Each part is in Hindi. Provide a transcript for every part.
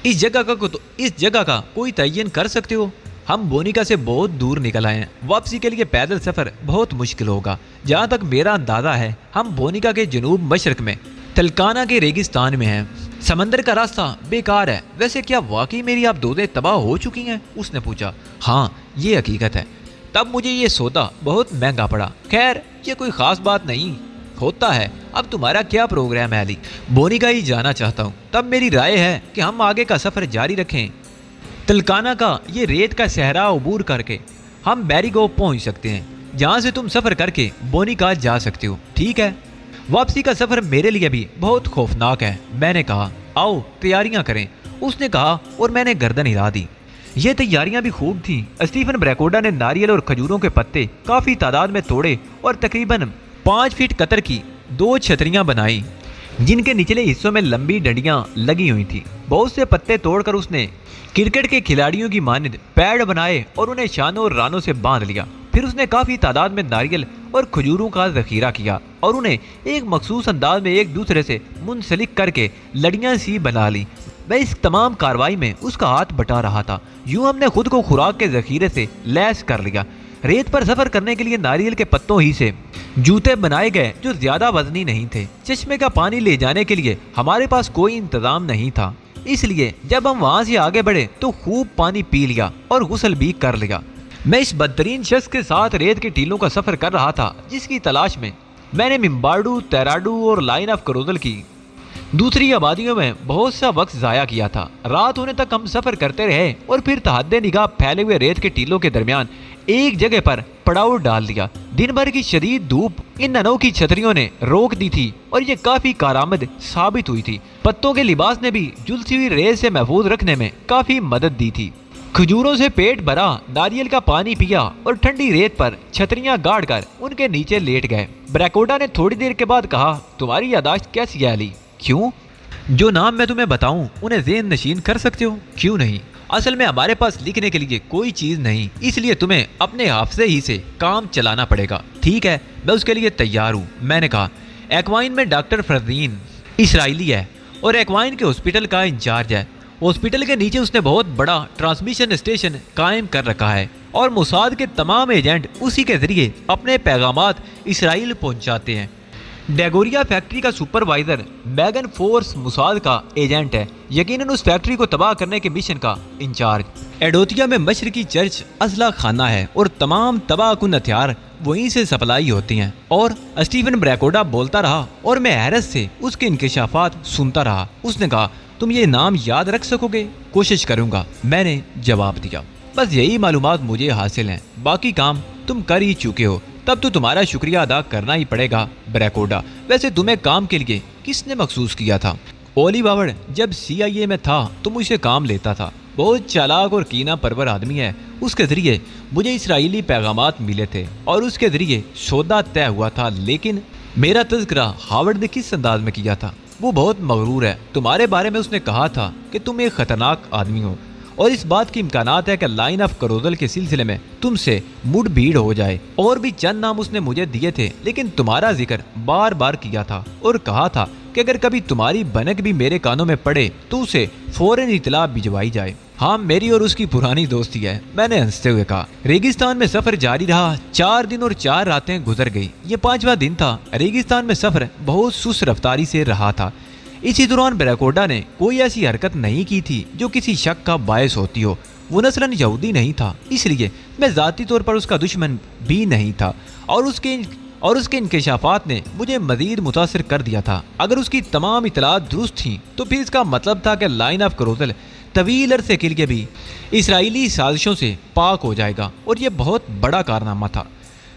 इस जगह का कोई तयन कर सकते हो? हम बोनिका से बहुत दूर निकल आए हैं, वापसी के लिए पैदल सफर बहुत मुश्किल होगा। जहाँ तक मेरा अंदाजा है हम बोनिका के जनूब मशरक में तलकाना के रेगिस्तान में हैं। समंदर का रास्ता बेकार है। वैसे क्या वाकई मेरी आप दोदें तबाह हो चुकी हैं? उसने पूछा। हाँ, ये हकीकत है। तब मुझे ये सौदा बहुत महंगा पड़ा। खैर, ये कोई खास बात नहीं होता है। अब तुम्हारा क्या प्रोग्राम है अली? बोनिका ही जाना चाहता हूँ। तब मेरी राय है कि हम आगे का सफ़र जारी रखें। तलकाना का ये रेत का सहरा अबूर करके हम बैरीगो पहुँच सकते हैं, जहाँ से तुम सफ़र करके बोनिका जा सकते हो। ठीक है? वापसी का सफ़र मेरे लिए भी बहुत खौफनाक है। मैंने कहा, आओ तैयारियां करें। उसने कहा और मैंने गर्दन हिला दी। ये तैयारियां भी खूब थीं। स्टीफन ब्रैकोडा ने नारियल और खजूरों के पत्ते काफ़ी तादाद में तोड़े और तकरीबन 5 फीट कतर की 2 छतरियां बनाई, जिनके निचले हिस्सों में लंबी डंडियां लगी हुई थी। बहुत से पत्ते तोड़कर उसने क्रिकेट के खिलाड़ियों की मानद पैड बनाए और उन्हें शानों और रानों से बांध लिया। फिर उसने काफ़ी तादाद में नारियल और खजूरों का जखीरा किया और उन्हें एक मखसूस अंदाज में एक दूसरे से मुंसलिक करके लड़ियां सी बना ली। मैं इस तमाम कार्रवाई में उसका हाथ बटा रहा था। यूं हमने खुद को खुराक के जखीरे से लैस कर लिया। रेत पर सफर करने के लिए नारियल के पत्तों ही से जूते बनाए गए जो ज्यादा वजनी नहीं थे। चश्मे का पानी ले जाने के लिए हमारे पास कोई इंतजाम नहीं था, इसलिए जब हम वहां से आगे बढ़े तो खूब पानी पी लिया और गुस्ल भी कर लिया। मैं इस बदतरीन शख्स के साथ रेत के टीलों का सफर कर रहा था, जिसकी तलाश में मैंने मिम्बार्डू, तैराडू और लाइन ऑफ करोदल की दूसरी आबादियों में बहुत सा वक्त जाया किया था। रात होने तक हम सफर करते रहे और फिर तहद्दे निगाह फैले हुए रेत के टीलों के दरमियान एक जगह पर पड़ाव डाल दिया। दिन भर की शदीद धूप इन अनोखी छतरियों ने रोक दी थी और ये काफी कारआमद साबित हुई थी। पत्तों के लिबास ने भी झुलसी हुई रेत से महफूज रखने में काफी मदद दी थी। खजूरों से पेट भरा, नारियल का पानी पिया और ठंडी रेत पर छतरियां गाड़ कर उनके नीचे लेट गए। ब्रैकोडा ने थोड़ी देर के बाद कहा, तुम्हारी यादाश्त कैसी है अली? क्यों? जो नाम मैं तुम्हें बताऊं उन्हें ज़हन नशीन कर सकते हो? क्यों नहीं? असल में हमारे पास लिखने के लिए कोई चीज़ नहीं, इसलिए तुम्हें अपने हाफजे ही से काम चलाना पड़ेगा। ठीक है, मैं उसके लिए तैयार हूँ। मैंने कहा, एक्वाइन में डॉक्टर फरदीन इसराइली है और एक्वाइन के हॉस्पिटल का इंचार्ज है। हॉस्पिटल के नीचे उसने बहुत बड़ा ट्रांसमिशन स्टेशन कायम कर रखा है और मोसाद के तमाम एजेंट उसी के जरिए अपने पैगामात इसराइल पहुंचाते हैं। डेगोरिया फैक्ट्री का सुपरवाइजर मैगन फोर्स मोसाद का एजेंट है, यकीनन उस फैक्ट्री को तबाह करने के मिशन का इंचार्ज। एडोतिया में मशरकी चर्च असला खाना है और तमाम तबाहकुन हथियार वहीं से सप्लाई होती हैं। और स्टीफन ब्रैकोडा बोलता रहा और मैं हैरत से उसके इंकशाफात सुनता रहा। उसने कहा, तुम ये नाम याद रख सकोगे? कोशिश करूंगा, मैंने जवाब दिया। बस यही मालूमात मुझे हासिल हैं, बाकी काम तुम कर ही चुके हो। तब तो तुम्हारा शुक्रिया अदा करना ही पड़ेगा ब्रैकोडा। वैसे तुम्हें काम के लिए किसने मखसूस किया था? ओली बावड़ जब CIA में था तो मुझसे काम लेता था। बहुत चालाक और कीना परवर आदमी है। उसके जरिए मुझे इसराइली पैगामात मिले थे और उसके जरिए सौदा तय हुआ था। लेकिन मेरा तज़किरा हावर्ड ने किस अंदाज में किया था? वो बहुत मगरूर है। तुम्हारे बारे में उसने कहा था कि तुम एक खतरनाक आदमी हो और इस बात की इम्कानात है कि लाइन ऑफ करोदल के सिलसिले में तुमसे मुठभीड़ हो जाए। और भी चंद नाम उसने मुझे दिए थे, लेकिन तुम्हारा जिक्र बार बार किया था और कहा था कि अगर कभी तुम्हारी बनक भी मेरे कानों में पड़े तो उसे फौरन इतला भिजवाई जाए। हाँ, मेरी और उसकी पुरानी दोस्ती है, मैंने हंसते हुए कहा। रेगिस्तान में सफर जारी रहा। 4 दिन और 4 रातें गुजर गई। ये 5वां दिन था। रेगिस्तान में सफर बहुत सुस्त रफ्तारी से रहा था। इसी दौरान ब्रैकोडा ने कोई ऐसी हरकत नहीं की थी जो किसी शक का बायस होती हो। वो नस्लन यहूदी नहीं था, इसलिए मैं ज़ाती तौर पर उसका दुश्मन भी नहीं था और उसके इंकशाफात ने मुझे मज़ीद मुतासिर कर दिया था। अगर उसकी तमाम इतलात दुरुस्त थीं तो फिर इसका मतलब था कि लाइन ऑफ करोदल तवील अरसे के लिए भी इसराइली साजिशों से पाक हो जाएगा और यह बहुत बड़ा कारनामा था।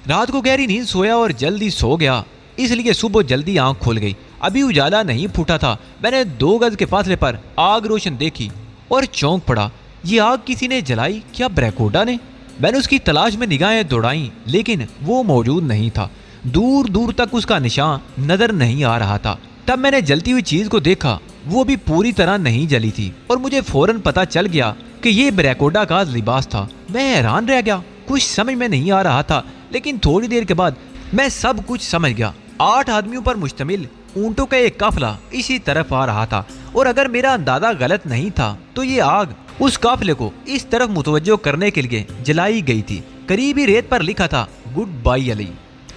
रात को गहरी नींद सोया और जल्दी सो गया, इसलिए सुबह जल्दी आंख खुल गई। अभी उजाला नहीं फूटा था। मैंने 2 गज के फासले पर आग रोशन देखी और चौंक पड़ा। ये आग किसी ने जलाई? क्या ब्रैकोडा ने? मैंने उसकी तलाश में निगाहें दौड़ाईं, लेकिन वो मौजूद नहीं था। दूर दूर तक उसका निशान नजर नहीं आ रहा था। तब मैंने जलती हुई चीज को देखा। वो भी पूरी तरह नहीं जली थी और मुझे फौरन पता चल गया कि ये ब्रैकोडा का लिबास था। मैं हैरान रह गया, कुछ समझ में नहीं आ रहा था, लेकिन थोड़ी देर के बाद मैं सब कुछ समझ गया। 8 आदमियों पर मुश्तमिल ऊंटों का एक काफिला इसी तरफ आ रहा था और अगर मेरा अंदाजा गलत नहीं था तो ये आग उस काफिले को इस तरफ मुतवज्जो करने के लिए जलाई गई थी। करीबी रेत पर लिखा था गुड बाई अली।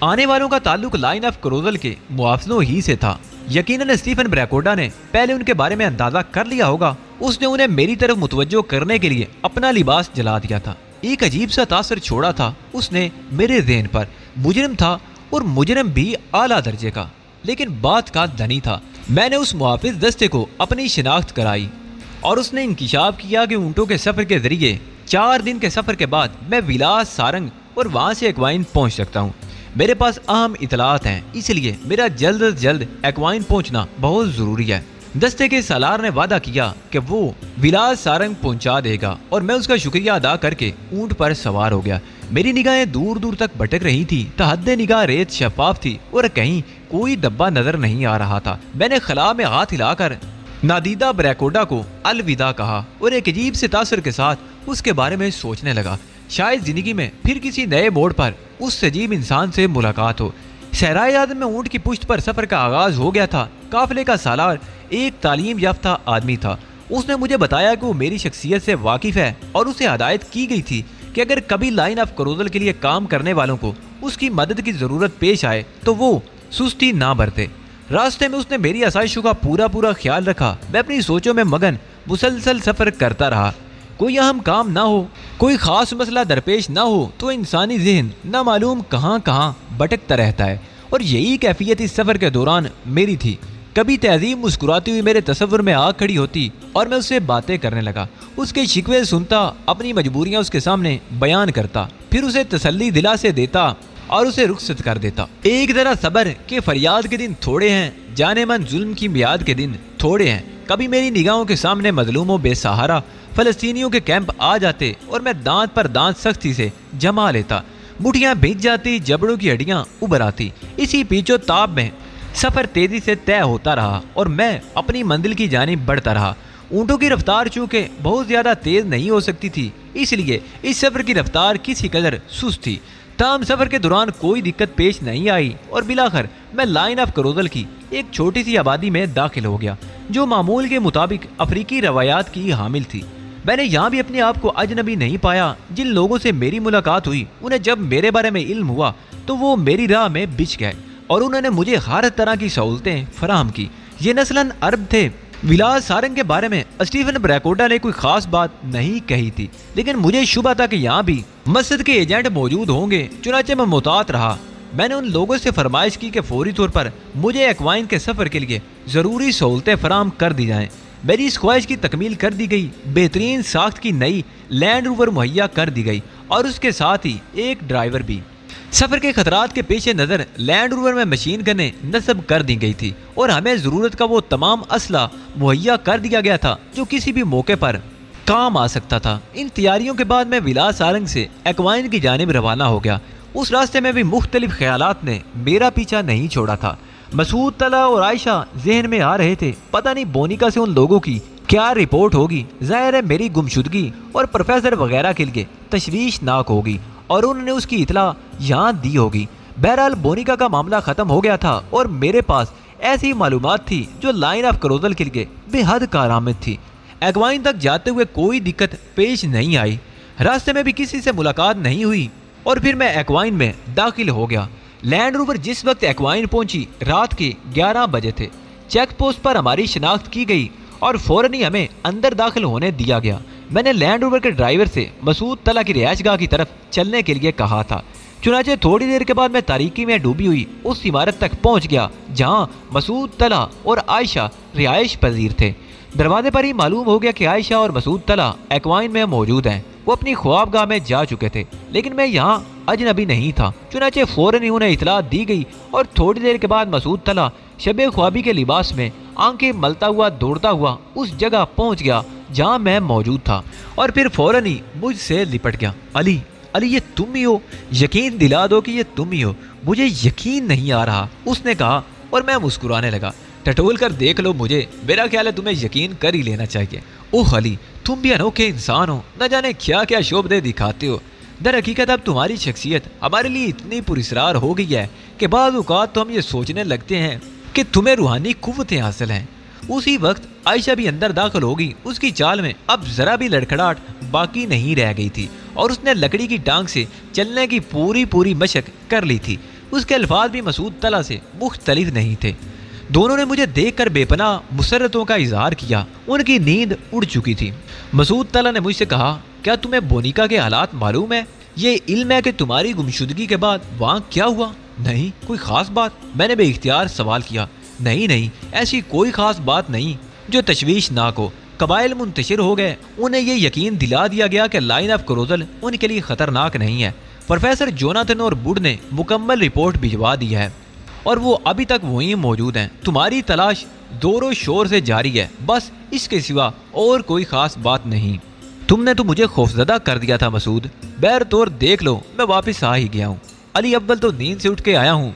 आने वालों का ताल्लुक लाइन ऑफ क्रोजल के मुआवजों ही से था। यकीनन स्टीफन ब्रैकोडा ने पहले उनके बारे में अंदाजा कर लिया होगा। उसने उन्हें मेरी तरफ मुतवज्जो करने के लिए अपना लिबास जला दिया था। एक अजीब सा तासर छोड़ा था उसने मेरे ज़हन पर। मुजरिम था और मुजरिम भी आला दर्जे का, लेकिन बात का धनी था। मैंने उस मुहाफिज दस्ते को अपनी शिनाख्त कराई और उसने इंकिशाफ किया कि ऊँटों के सफ़र के जरिए 4 दिन के सफ़र के बाद मैं विलास सारंग और वहाँ से एक्वाइन पहुँच सकता हूँ। मेरे पास अहम इतलात हैं, इसलिए मेरा जल्द से जल्द एक्वाइन पहुँचना बहुत ज़रूरी है। दस्ते के सालार ने वादा किया कि वो विलास सारंग पहुंचा देगा और मैं उसका शुक्रिया अदा करके ऊंट पर सवार हो गया। मेरी निगाहें दूर दूर तक भटक रही थी। तहद्दे निगाह रेत शफाफ थी और कहीं कोई डब्बा नजर नहीं आ रहा था। मैंने खला में हाथ हिलाकर नादीदा ब्रैकोडा को अलविदा कहा और एक अजीब से तासर के साथ उसके बारे में सोचने लगा। शायद जिंदगी में फिर किसी नए मोड़ पर उस अजीब इंसान से मुलाकात हो। सहराए आदम में ऊंट की पुश्त पर सफर का आगाज हो गया था। काफिले का सालार एक तालीम याफ्ता आदमी था। उसने मुझे बताया कि वो मेरी शख्सियत से वाकिफ है और उसे हदायत की गई थी कि अगर कभी लाइन ऑफ क्रोजल के लिए काम करने वालों को उसकी मदद की जरूरत पेश आए तो वो सुस्ती ना बरते। रास्ते में उसने मेरी आसाइशों का पूरा ख्याल रखा। मैं अपनी सोचों में मगन मुसलसल सफर करता रहा। कोई अहम काम ना हो, कोई खास मसला दरपेश ना हो तो इंसानी जहन ना मालूम कहाँ कहाँ भटकता रहता है और यही कैफियत इस सफर के दौरान मेरी थी। कभी तहजीब मुस्कुराती हुई मेरे तसव्वुर में आ खड़ी होती और मैं उससे बातें करने लगा। उसके शिकवे सुनता, अपनी मजबूरियां उसके सामने बयान करता, फिर उसे तसल्ली दिला से देता और उसे रुखसत कर देता। एक तरह सब्र के फरियाद के दिन थोड़े हैं, जाने मन जुल्म की मियाद के दिन थोड़े हैं। कभी मेरी निगाहों के सामने मजलूमों बेसहारा फलस्तीनियों के कैंप आ जाते और मैं दांत पर दांत सख्ती से जमा लेता। मुठियां भीग जाती, जबड़ों की हड्डियां उभर आती। इसी पीछो ताप में सफर तेजी से तय होता रहा और मैं अपनी मंजिल की जानिब बढ़ता रहा। ऊँटों की रफ्तार चूंकि बहुत ज्यादा तेज नहीं हो सकती थी, इसलिए इस सफर की रफ्तार किसी कदर सुस्त थी। ताम सफर के दौरान कोई दिक्कत पेश नहीं आई और बिलाखिर मैं लाइन ऑफ क्रोजल की एक छोटी सी आबादी में दाखिल हो गया जो मामूल के मुताबिक अफ्रीकी रवायात की हामिल थी। मैंने यहाँ भी अपने आप को अजनबी नहीं पाया। जिन लोगों से मेरी मुलाकात हुई उन्हें जब मेरे बारे में इल्म हुआ तो वो मेरी राह में बिछ गए और उन्होंने मुझे हर तरह की सहूलतें फराहम की। ये नस्लन अरब थे। विलास सारंग के बारे में स्टीफन ब्रैकोडा ने कोई खास बात नहीं कही थी, लेकिन मुझे शुबा था कि यहाँ भी मस्जिद के एजेंट मौजूद होंगे। चुनाचे मैं मुतात रहा। मैंने उन लोगों से फरमाइश की कि फौरी तौर पर मुझे एक्वाइन के सफ़र के लिए ज़रूरी सहूलतें फराहम कर दी जाएँ। मेरी इस ख्वाहिश की तकमील कर दी गई। बेहतरीन साख्त की नई लैंड रोवर मुहैया कर दी गई और उसके साथ ही एक ड्राइवर भी। सफ़र के खतरात के पेश नज़र लैंड रोवर में मशीन गनें नस्ब कर दी गई थी और हमें ज़रूरत का वो तमाम असला मुहैया कर दिया गया था जो किसी भी मौके पर काम आ सकता था। इन तैयारियों के बाद मैं विलास सारंग से एक्वाइन की जानिब रवाना हो गया। उस रास्ते में भी मुख्तलिफ ख्यालात ने मेरा पीछा नहीं छोड़ा था। मसूद तला और आयशा जहन में आ रहे थे। पता नहीं बोनिका से उन लोगों की क्या रिपोर्ट होगी। जाहिर है मेरी गुमशुदगी और प्रोफेसर वगैरह के लिए तशवीशनाक होगी और उन्होंने उसकी इतला यहाँ दी होगी। बहरहाल बोनिका का मामला ख़त्म हो गया था और मेरे पास ऐसी मालूमात थी जो लाइन ऑफ क्रोजल के लिए बेहद कारआमद थी। एक्वाइन तक जाते हुए कोई दिक्कत पेश नहीं आई। रास्ते में भी किसी से मुलाकात नहीं हुई और फिर मैं एक्वाइन में दाखिल हो गया। लैंड रोवर जिस वक्त एक्वाइन पहुंची रात के 11 बजे थे। चेक पोस्ट पर हमारी शिनाख्त की गई और फौरन ही हमें अंदर दाखिल होने दिया गया। मैंने लैंड रोवर के ड्राइवर से मसूद तला की रिहायशगाह की तरफ चलने के लिए कहा था। चुनाचे थोड़ी देर के बाद मैं तारीकी में डूबी हुई उस इमारत तक पहुंच गया जहां मसूद तला और आयशा रिहायश पजीर थे। दरवाजे पर ही मालूम हो गया कि आयशा और मसूद तला एक्वाइन में मौजूद हैं। वो अपनी ख्वाबगाह में जा चुके थे, लेकिन मैं यहाँ अजनबी नहीं था। चुनाचे फौरन ही उन्हें इतला दी गई और थोड़ी देर के बाद मसूद तला शबे ख्वाबी के लिबास में आंखें मलता हुआ दौड़ता हुआ उस जगह पहुँच गया जहाँ मैं मौजूद था और फिर फौरन ही मुझसे लिपट गया। अली, अली ये तुम ही हो? यकीन दिला दो कि ये तुम ही हो। मुझे यकीन नहीं आ रहा, उसने कहा और मैं मुस्कुराने लगा। टटोल कर देख लो मुझे, मेरा ख्याल है तुम्हें यकीन कर ही लेना चाहिए। ओह अली, तुम भी अनोखे इंसान हो, न जाने क्या क्या शोबदे दिखाते हो। दर हकीकत अब तुम्हारी शख्सियत हमारे लिए इतनी पुरस्कार हो गई है कि बाद औक़ात तो हम ये सोचने लगते हैं कि तुम्हें रूहानी कुव्वतें हासिल हैं। उसी वक्त आयशा भी अंदर दाखिल होगी। उसकी चाल में अब जरा भी लड़खड़ाहट बाकी नहीं रह गई थी और उसने लकड़ी की टांग से चलने की पूरी मशक कर ली थी। उसके अल्फाज भी मसूद तला से मुख्तलिफ नहीं थे। दोनों ने मुझे देखकर बेपनाह मुसर्रतों का इजहार किया। उनकी नींद उड़ चुकी थी। मसूद तला ने मुझसे कहा, क्या तुम्हें बोनिका के हालात मालूम है? ये इल्म है कि तुम्हारी गुमशुदगी के बाद वहाँ क्या हुआ? नहीं, कोई खास बात? मैंने बेइख्तियार सवाल किया। नहीं, ऐसी कोई खास बात नहीं जो तशवीशनाक हो। कबाइल मुंतशिर हो गए। उन्हें ये यकीन दिला दिया गया कि लाइन ऑफ क्रोजल उनके लिए खतरनाक नहीं है। प्रोफेसर जोनाथन और वुड ने मुकम्मल रिपोर्ट भिजवा दी है और वो अभी तक वहीं मौजूद हैं। तुम्हारी तलाश जोरों शोर से जारी है, बस इसके सिवा और कोई खास बात नहीं। तुमने तो मुझे खौफजदा कर दिया था मसूद। बैर तौर देख लो, मैं वापस आ ही गया हूँ। अली, अव्वल तो नींद से उठ के आया हूँ,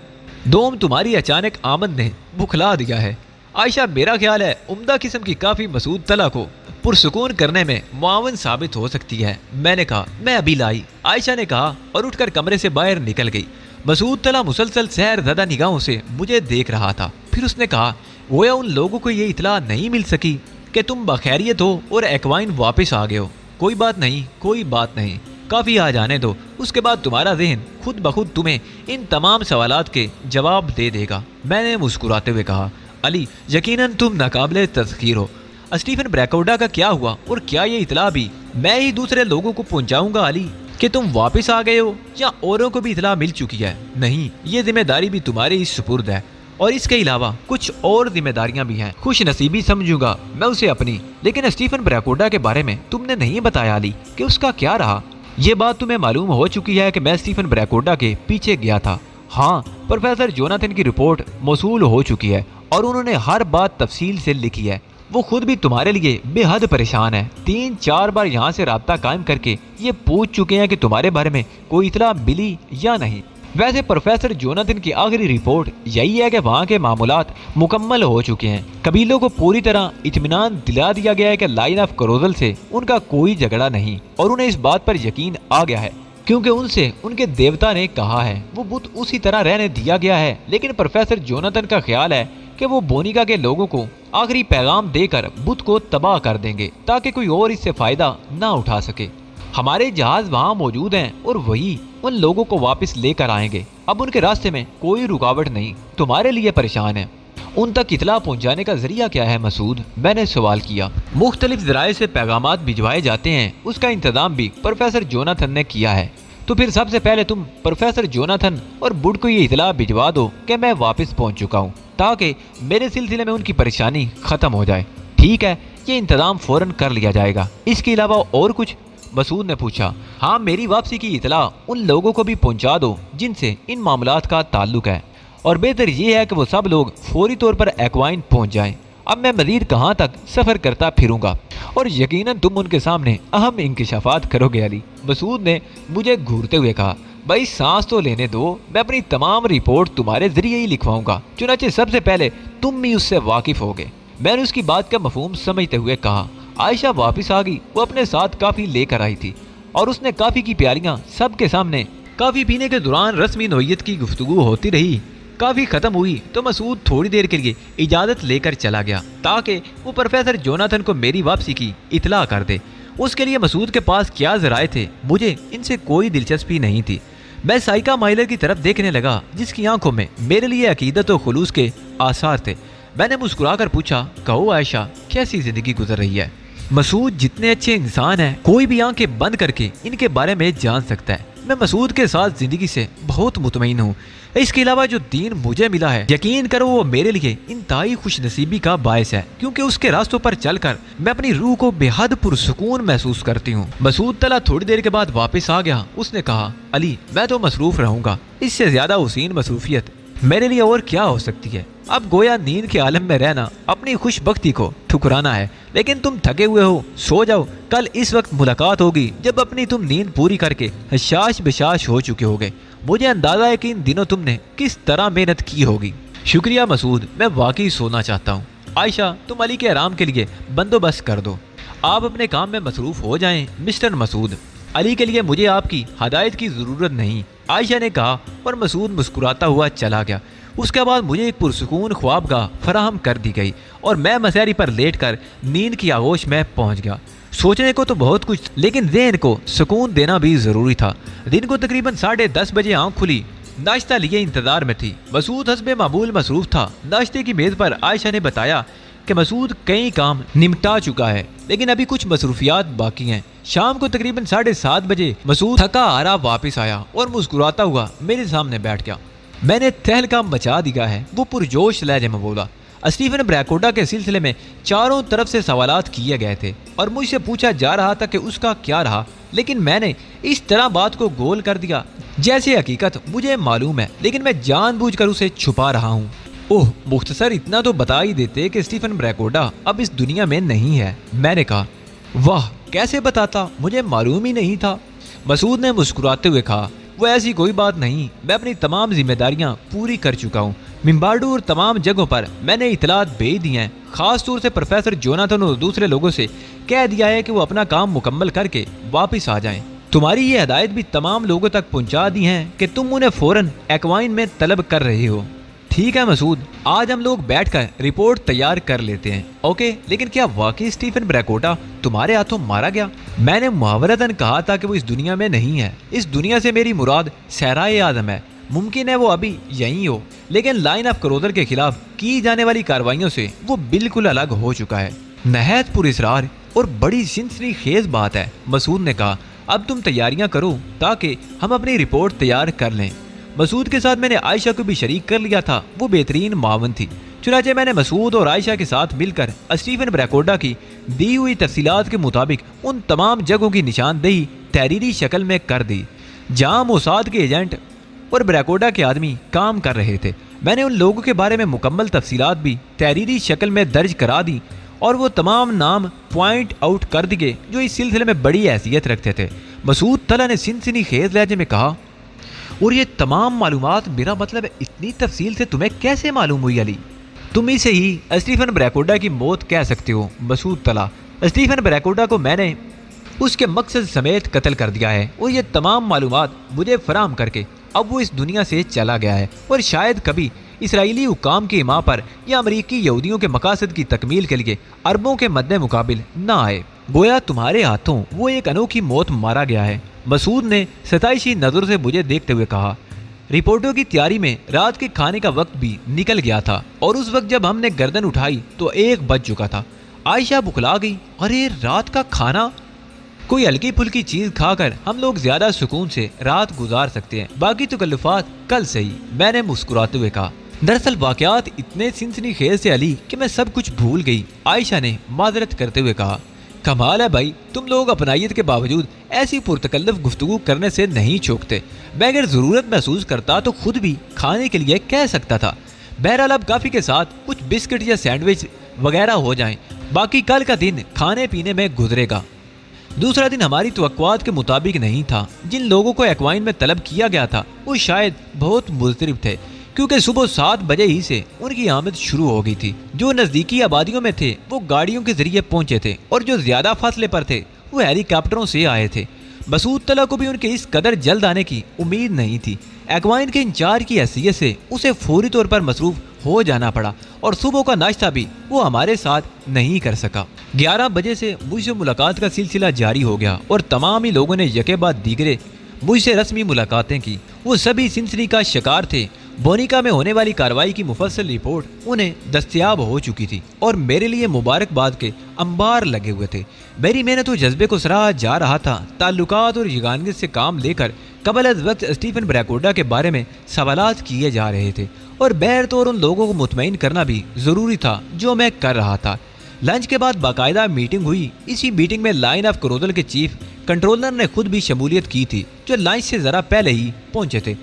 दोम तुम्हारी अचानक आमद ने बुखला दिया है। आयशा, मेरा ख्याल है उम्दा किस्म की काफ़ी मसूद तला को पुरसुकून करने में मुआवन साबित हो सकती है। मैंने कहा, मैं अभी लाई। आयशा ने कहा और उठकर कमरे से बाहर निकल गई। मसूद तला मुसलसल सहर ज़दा निगाहों से मुझे देख रहा था। फिर उसने कहा, गोया उन लोगों को ये इतला नहीं मिल सकी कि तुम बखैरियत हो और एक्वाइन वापस आ गए हो। कोई बात नहीं, काफ़ी आ जाने दो। उसके बाद तुम्हारा जहन खुद ब खुद तुम्हें इन तमाम सवालात के जवाब दे देगा। मैंने मुस्कुराते हुए कहा, अली, यकीनन तुम नाकाबिले तस्खीर हो। स्टीफन ब्रैकओडा का क्या हुआ और क्या ये इतला भी मैं ही दूसरे लोगों को पहुंचाऊंगा अली कि तुम वापस आ गए हो, या औरों को भी इतला मिल चुकी है? नहीं, ये जिम्मेदारी भी तुम्हारे इस सुपुर्द है और इसके अलावा कुछ और जिम्मेदारियां भी हैं। खुश नसीबी समझूंगा मैं उसे अपनी। लेकिन स्टीफन ब्रैकओडा के बारे में तुमने नहीं बताया अली कि उसका क्या रहा। ये बात तुम्हें मालूम हो चुकी है कि मैं स्टीफन ब्रैकओडा के पीछे गया था। हाँ, प्रोफेसर जोनाथन की रिपोर्ट मौसूल हो चुकी है और उन्होंने हर बात तफसील से लिखी है। वो खुद भी तुम्हारे लिए बेहद परेशान है। 3-4 बार यहाँ से राब्ता कायम करके ये पूछ चुके हैं कि तुम्हारे बारे में कोई इतला मिली या नहीं। वैसे प्रोफेसर जोनाथन की आखिरी रिपोर्ट यही है कि वहाँ के मामूलात मुकम्मल हो चुके हैं। कबीलों को पूरी तरह इत्मीनान दिला दिया गया है कि लाइन ऑफ क्रोजल से उनका कोई झगड़ा नहीं और उन्हें इस बात पर यकीन आ गया है क्योंकि उनसे उनके देवता ने कहा है। वो बुत उसी तरह रहने दिया गया है। लेकिन प्रोफेसर जोनाथन का ख्याल है कि वो बोनिका के लोगों को आखिरी पैगाम देकर बुत को तबाह कर देंगे ताकि कोई और इससे फायदा ना उठा सके। हमारे जहाज वहाँ मौजूद हैं और वही उन लोगों को वापस लेकर आएंगे। अब उनके रास्ते में कोई रुकावट नहीं। तुम्हारे लिए परेशान है। उन तक इतला पहुँचाने का जरिया क्या है मसूद? मैंने सवाल किया। मुख्तलिफ जराए से पैगामात भिजवाए जाते हैं, उसका इंतजाम भी प्रोफेसर जोनाथन ने किया है। तो फिर सबसे पहले तुम प्रोफेसर जोनाथन और बुड को ये इतला भिजवा दो कि मैं वापस पहुँच चुका हूँ ताकि मेरे सिलसिले में उनकी परेशानी खत्म हो जाए। ठीक है, ये इंतजाम फौरन कर लिया जाएगा। इसके अलावा और कुछ? मसूद ने पूछा। हाँ, मेरी वापसी की इतला उन लोगों को भी पहुंचा दो जिनसे इन मामलात का ताल्लुक है और बेहतर ये है कि वो सब लोग फौरी तौर पर एक्वाइन पहुंच जाएं। अब मैं मजीद कहाँ तक सफ़र करता फिरूंगा और यकीनन तुम उनके सामने अहम इंकिशाफात करोगे अली। मसूद ने मुझे घूरते हुए कहा, भाई सांस तो लेने दो, मैं अपनी तमाम रिपोर्ट तुम्हारे जरिए ही लिखवाऊंगा। चुनाचे सबसे पहले तुम भी उससे वाकिफ होगे। मैंने उसकी बात का मफहूम समझते हुए कहा। आयशा वापस आ गई। वो अपने साथ काफ़ी लेकर आई थी और उसने काफ़ी की प्यालियाँ सबके सामने काफ़ी पीने के दौरान रस्मी नोयत की गुफ्तगू होती रही। काफ़ी ख़त्म हुई तो मसूद थोड़ी देर के लिए इजाज़त लेकर चला गया ताकि वो प्रोफेसर जोनाथन को मेरी वापसी की इतला कर दे। उसके लिए मसूद के पास क्या ज़राए थे, मुझे इनसे कोई दिलचस्पी नहीं थी। मैं साइका माइलर की तरफ देखने लगा जिसकी आंखों में मेरे लिए अकीदत और खुलूस के आसार थे। मैंने मुस्कुराकर पूछा, कहो आयशा, कैसी ज़िंदगी गुजर रही है? मसूद जितने अच्छे इंसान हैं, कोई भी आंखें बंद करके इनके बारे में जान सकता है। मैं मसूद के साथ जिंदगी से बहुत मुतमईन हूँ। इसके अलावा जो दीन मुझे मिला है, यकीन करो वो मेरे लिए इंतहाई खुशनसीबी का बायस है क्योंकि उसके रास्तों पर चलकर मैं अपनी रूह को बेहद पुरसुकून महसूस करती हूँ। मसूद तला थोड़ी देर के बाद वापस आ गया। उसने कहा, अली, मैं तो मसरूफ रहूंगा। इससे ज्यादा हुसीन मसरूफियत मेरे लिए और क्या हो सकती है? अब गोया नींद के आलम में रहना अपनी खुशबख्ती को ठुकराना है। लेकिन तुम थके हुए हो, सो जाओ। कल इस वक्त मुलाकात होगी जब अपनी तुम नींद पूरी करके हशाश बेशाश हो चुके होगे। मुझे अंदाजा है कि इन दिनों तुमने किस तरह मेहनत की होगी। शुक्रिया मसूद, मैं वाकई सोना चाहता हूँ। आयशा, तुम अली के आराम के लिए बंदोबस्त कर दो। आप अपने काम में मसरूफ हो जाएं मिस्टर मसूद। अली के लिए मुझे आपकी हदायत की ज़रूरत नहीं, आयशा ने कहा और मसूद मुस्कुराता हुआ चला गया। उसके बाद मुझे एक पुरसुकून ख्वाबगाह फराहम कर दी गई और मैं मसहरी पर लेटकर नींद की आगोश में पहुंच गया। सोचने को तो बहुत कुछ, लेकिन ज़हन को सुकून देना भी ज़रूरी था। दिन को तकरीबन 10:30 बजे आँख खुली। नाश्ता लिए इंतज़ार में थी। मसूद हस्बे मामूल मसरूफ़ था। नाश्ते की मेज़ पर आयशा ने बताया कि मसूद कई काम निपटा चुका है, लेकिन अभी कुछ मसरूफियात बाकी हैं। शाम को तकरीबन 7:30 बजे मसूद थका हारा वापस आया और मुस्कुराता हुआ मेरे सामने बैठ गया। मैंने तहलका मचा दिया है, वो पुरजोश लहजे में बोला। स्टीफन ब्रैकोटा के सिलसिले में चारों तरफ से सवालात किए गए थे और मुझसे पूछा जा रहा था कि उसका क्या रहा, लेकिन मैंने इस तरह बात को गोल कर दिया जैसे हकीकत मुझे मालूम है, लेकिन मैं जानबूझकर उसे छुपा रहा हूँ। ओह, मुख्तसर इतना तो बता ही देते कि स्टीफन ब्रैकोटा अब इस दुनिया में नहीं है। मैंने कहा, वाह, कैसे बताता, मुझे मालूम ही नहीं था। मसूद ने मुस्कुराते हुए कहा, वो ऐसी कोई बात नहीं, मैं अपनी तमाम जिम्मेदारियां पूरी कर चुका हूँ। मिम्बार्डू और तमाम जगहों पर मैंने इतलात भेज दी हैं। खास तौर से प्रोफेसर जोनाथन और दूसरे लोगों से कह दिया है कि वो अपना काम मुकम्मल करके वापस आ जाएं। तुम्हारी ये हदायत भी तमाम लोगों तक पहुंचा दी हैं कि तुम उन्हें फौरन एक्वाइन में तलब कर रहे हो। ठीक है मसूद, आज हम लोग बैठकर रिपोर्ट तैयार कर लेते हैं। ओके, लेकिन क्या वाकई स्टीफन ब्रैकोटा तुम्हारे हाथों मारा गया? मैंने मुहावरतन कहा था कि वो इस दुनिया में नहीं है। इस दुनिया से मेरी मुराद सहराए आदम है। मुमकिन है वो अभी यहीं हो, लेकिन लाइन ऑफ क्रोदर के खिलाफ की जाने वाली कार्रवाइयों से वो बिल्कुल अलग हो चुका है। नहायत पुरस्रार और बड़ी सिनसनी खेज बात है, मसूद ने कहा। अब तुम तैयारियां करो ताकि हम अपनी रिपोर्ट तैयार कर लें। मसूद के साथ मैंने आयशा को भी शरीक कर लिया था। वो बेहतरीन मावन थी। चुनाचे मैंने मसूद और आयशा के साथ मिलकर स्टीफन ब्रैकोटा की दी हुई तफसीलात के मुताबिक उन तमाम जगहों की निशानदेही तहरीरी शक्ल में कर दी जहां मोसाद के एजेंट और ब्रैकोटा के आदमी काम कर रहे थे। मैंने उन लोगों के बारे में मुकम्मल तफसीलात भी तहरीरी शक्ल में दर्ज करा दी और वो तमाम नाम पॉइंट आउट कर दिए जो इस सिलसिले में बड़ी हैसियत रखते थे। मसूद तला ने सिनसिनी खेज लहजे में कहा, और ये तमाम मालूमात, मेरा मतलब है इतनी तफसील से तुम्हें कैसे मालूम हुई अली? तुम इसे ही स्टीफन ब्रैकोटा की मौत कह सकते हो। मसूद तला, स्टीफन ब्रैकोटा को मैंने उसके मकसद समेत कत्ल कर दिया है और ये तमाम मालूमात मुझे फराहम करके अब वो इस दुनिया से चला गया है और शायद कभी इसराइली हुकाम की इमा पर या अमरीकी यहूदियों के मकासद की तकमील के लिए अरबों के मद्दे मुकाबिल ना आए। गोया तुम्हारे हाथों वो एक अनोखी मौत मारा गया है। मसूद ने सताइशी नज़र से मुझे देखते हुए कहा। रिपोर्टों की तैयारी में रात के खाने का वक्त भी निकल गया था और उस वक्त जब हमने गर्दन उठाई तो 1 बज चुका था। आयशा बुखला गई। अरे, रात का खाना? कोई हल्की फुल्की चीज खाकर हम लोग ज्यादा सुकून से रात गुजार सकते हैं, बाकी तकल्लुफात कल से ही, मैंने मुस्कुराते हुए कहा। दरअसल वाकयात इतने सिनसनी खेज से अली कि मैं सब कुछ भूल गई। आयशा ने माजरत करते हुए कहा, कमाल है भाई, तुम लोग अपनायत के बावजूद ऐसी पुरतकल्लफ गुफ्तगू करने से नहीं चूकते। मैं अगर जरूरत महसूस करता तो खुद भी खाने के लिए कह सकता था। बहरहाल अब काफी के साथ कुछ बिस्किट या सैंडविच वगैरह हो जाएं, बाकी कल का दिन खाने पीने में गुजरेगा। दूसरा दिन हमारी तवक्कुआत के मुताबिक नहीं था। जिन लोगों को एक्वाइन में तलब किया गया था वो शायद बहुत मुज़तरब थे, क्योंकि सुबह 7 बजे ही से उनकी आमद शुरू हो गई थी। जो नज़दीकी आबादियों में थे वो गाड़ियों के जरिए पहुंचे थे और जो ज़्यादा फासले पर थे वो हेलीकॉप्टरों से आए थे। मसूद तला को भी उनके इस कदर जल्द आने की उम्मीद नहीं थी। एक्वाइन के इंचार्ज की हैसियत से उसे फौरी तौर पर मसरूफ हो जाना पड़ा और सुबह का नाश्ता भी वो हमारे साथ नहीं कर सका। 11 बजे से मुझसे मुलाकात का सिलसिला जारी हो गया और तमाम ही लोगों ने यके बाद दीगरे मुझसे रस्मी मुलाकातें की। वो सभी सिनसनी का शिकार थे। बोनिका में होने वाली कार्रवाई की मुफस्सल रिपोर्ट उन्हें दस्तयाब हो चुकी थी और मेरे लिए मुबारकबाद के अंबार लगे हुए थे। मेरी मेहनत और जज्बे को सराहा जा रहा था। ताल्लुकात और यगानियत से काम लेकर कबल अज़ वक्त स्टीफन ब्रैकोटा के बारे में सवालात किए जा रहे थे और बहर तौर उन लोगों को मुतमईन करना भी ज़रूरी था जो मैं कर रहा था। लंच के बाद बाकायदा मीटिंग हुई। इसी मीटिंग में लाइन ऑफ क्रोदल के चीफ कंट्रोलर ने खुद भी शमूलियत की थी, जो लंच से ज़रा पहले ही पहुंचे थे।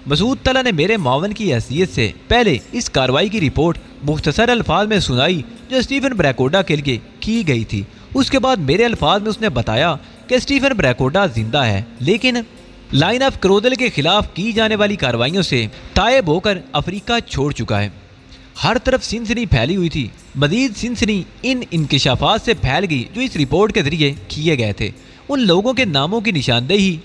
मसूद तला ने मेरे मावन की हैसियत से पहले इस कार्रवाई की रिपोर्ट मुख्तसर अल्फाज में सुनाई जो स्टीफन ब्रैकोटा के लिए की गई थी। उसके बाद मेरे अल्फाज में उसने बताया कि स्टीफन ब्रैकोटा जिंदा है, लेकिन लाइन ऑफ क्रोदल के खिलाफ की जाने वाली कार्रवाइयों से तायब होकर अफ्रीका छोड़ चुका है। हर तरफ सिनसनी फैली हुई थी। मजीद सिनसनी इन इंकिशाफात से फैल गई जो इस रिपोर्ट के जरिए किए गए थे। उन लोगों के नामों की निशानदेही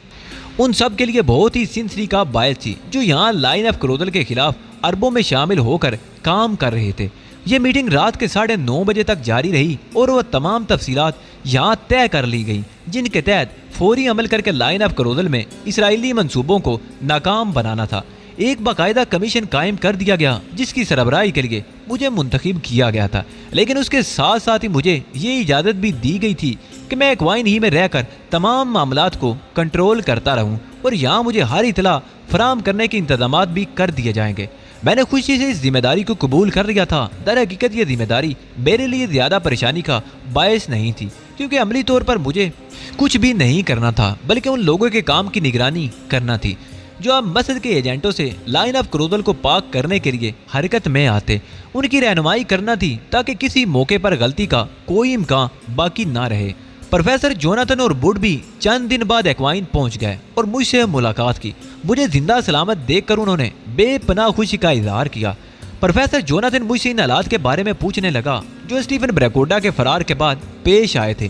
उन सब के लिए बहुत ही सिनसनी का बायस थी जो यहाँ लाइन ऑफ क्रोदल के खिलाफ अरबों में शामिल होकर काम कर रहे थे। ये मीटिंग रात के 9:30 बजे तक जारी रही और वह तमाम तफसीलात यहाँ तय कर ली गई जिनके तहत फौरी अमल करके लाइन ऑफ क्रोदल में इसराइली मंसूबों को नाकाम बनाना था। एक बाकायदा कमीशन कायम कर दिया गया जिसकी सरबराही के लिए मुझे मुंतखब किया गया था, लेकिन उसके साथ साथ ही मुझे ये इजाज़त भी दी गई थी कि मैं एक्वाइन ही में रहकर तमाम मामलात को कंट्रोल करता रहूं और यहाँ मुझे हर इतला फराम करने के इंतजाम भी कर दिए जाएंगे। मैंने खुशी से इस जिम्मेदारी को कबूल कर लिया था। दर हकीकत ये जिम्मेदारी मेरे लिए ज़्यादा परेशानी का बायस नहीं थी, क्योंकि अमली तौर पर मुझे कुछ भी नहीं करना था बल्कि उन लोगों के काम की निगरानी करना थी जो अब मस्जिद के एजेंटों से लाइन ऑफ क्रोदल को पाक करने के लिए हरकत में आते। उनकी रहनुमाई करना थी ताकि किसी मौके पर गलती का कोई इम्कान बाकी ना रहे। प्रोफेसर जोनाथन और बुड भी चंद दिन बाद एक्वाइन पहुंच गए और मुझसे मुलाकात की। मुझे जिंदा सलामत देखकर उन्होंने बेपनाह खुशी का इजहार किया। प्रोफेसर जोनाथन मुझसे इन हालात के बारे में पूछने लगा जो स्टीफन ब्रैकोडा के फरार के बाद पेश आए थे,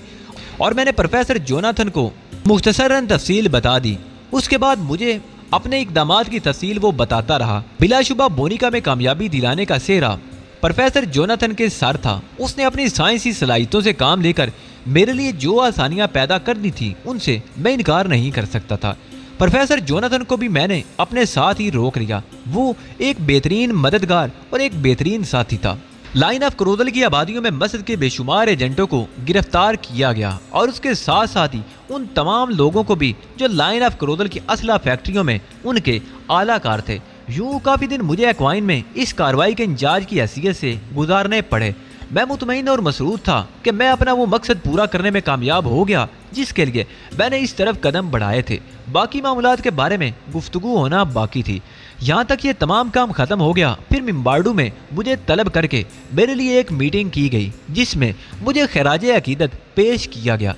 और मैंने प्रोफेसर जोनाथन को मुख्तसरन तफसील बता दी। उसके बाद मुझे अपने इकदामात की तफसील वो बताता रहा। बिलाशुबा बोनिका में कामयाबी दिलाने का सेहरा प्रोफेसर जोनाथन के सर था। उसने अपनी साइंसी सलाहियतों से काम लेकर मेरे लिए जो आसानियां पैदा करनी थी उनसे मैं इनकार नहीं कर सकता था। प्रोफेसर जोनाथन को भी मैंने अपने साथ ही रोक लिया। वो एक बेहतरीन मददगार और एक बेहतरीन साथी था। लाइन ऑफ क्रोदल की आबादियों में मस्जिद के बेशुमार एजेंटों को गिरफ्तार किया गया और उसके साथ साथ ही उन तमाम लोगों को भी जो लाइन ऑफ क्रोदल की असला फैक्ट्रियों में उनके आलाकार थे। यूँ काफ़ी दिन मुझे एक्वाइन में इस कार्रवाई के इंचार्ज की हैसियत से गुजारने पड़े। मैं मुतमईन और मसरूर था कि मैं अपना वो मकसद पूरा करने में कामयाब हो गया जिसके लिए मैंने इस तरफ कदम बढ़ाए थे। बाकी मामलात के बारे में गुफ्तगू होना बाकी थी। यहाँ तक ये तमाम काम ख़त्म हो गया, फिर मिम्बार्डू में मुझे तलब करके मेरे लिए एक मीटिंग की गई जिसमें मुझे खराजे अकीदत पेश किया गया।